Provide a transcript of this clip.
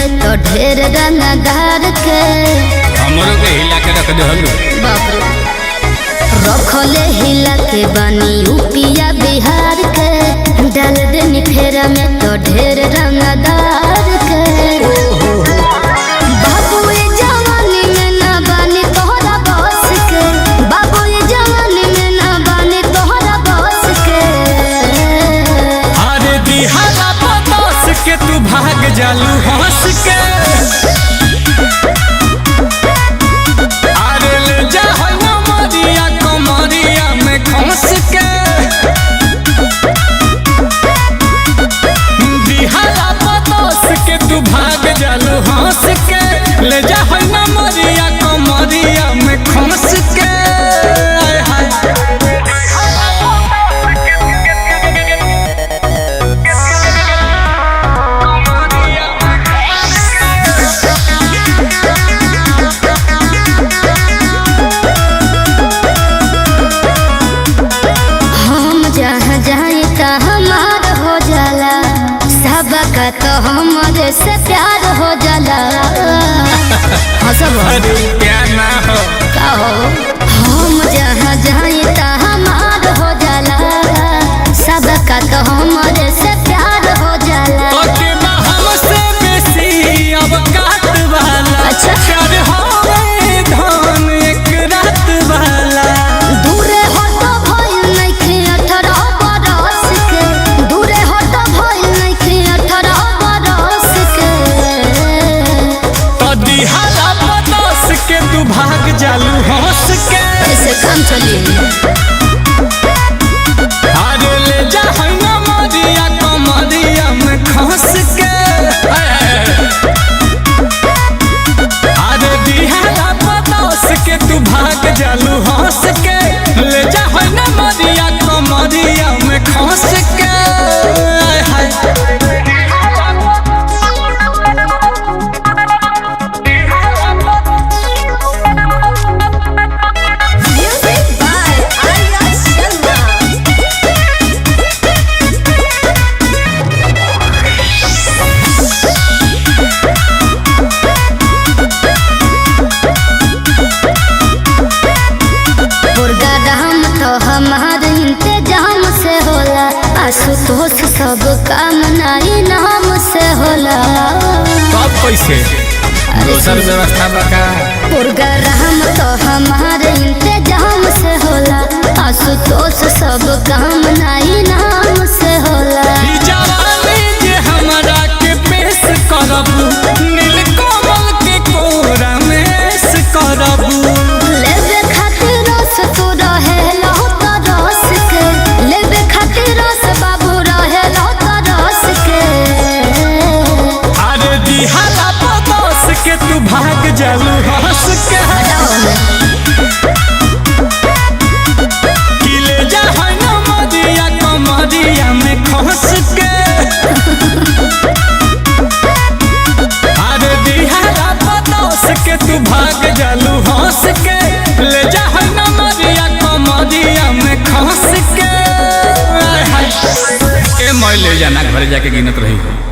में तो ढेर रंगदार के हमरो के हिला के रख देहलू। बाप रे रखले हिला के बानी यूपिया बिहार के डाल देनी फेरा में तो ढेर रंगदार के बाबू ये जवानी में ना बानी तोहरा बस के बाबू ये जवानी में ना बानी तोहरा बस के अरे दिहाला बदस के तू भाग जालू हंस के अरे ले जा होइना मरिया कमरिया में खंस के दिहाला बदस के तू भाग जालू हंस के ले जा होइना मरिया कमरिया में खंस के आय हाय तो हमारे से प्यार हो जाला अरे प्यार ना हो का हो हम जहाँ जाए ता हमार हो जाला सबका तो हमारे से प्यार हो जाला ओके बा हमसे बेसी अब काट वाला अच्छा प्यार होवे धन एक रात वाला दूरे हटो भइल नइखे 18 बरस के दूरे हटो भइल नइखे 18 बरस के तो दिहाला बदस के तू भाग जालू हंस के ऐसे काम चली अरे ले जा होइना मरिया कमरिया में खंस के अरे दिहाला बदस के तू भाग जालू हंस के ले जा होइना मरिया कमरिया में खंस के आय हाय हमारे इंतजाम से होला आशुतोष सब काम नहीं नाम से होला सब पैसे दोसर व्यवस्था बका प्रोग्राम तो हमारे इंतजाम से होला आशुतोष सब काम नहीं नाम से होला जवानी जे हमरा के पेश करब नीलकमल के कोरा में से करब लेबे खातिर रस तू रहेला रस के लेबे खातिर रस बाबू रहेला रस के अरे दिहाला बदस के तू भाग जालू हंस के कि ले जा होइना मरिया कमरिया में खंस के अरे दिहाला बदस के तू भाग जालू हंस के ले जा होइना मरिया कमरिया में खंस के ए मैं ले जाना घर जाके गिनत रही हो।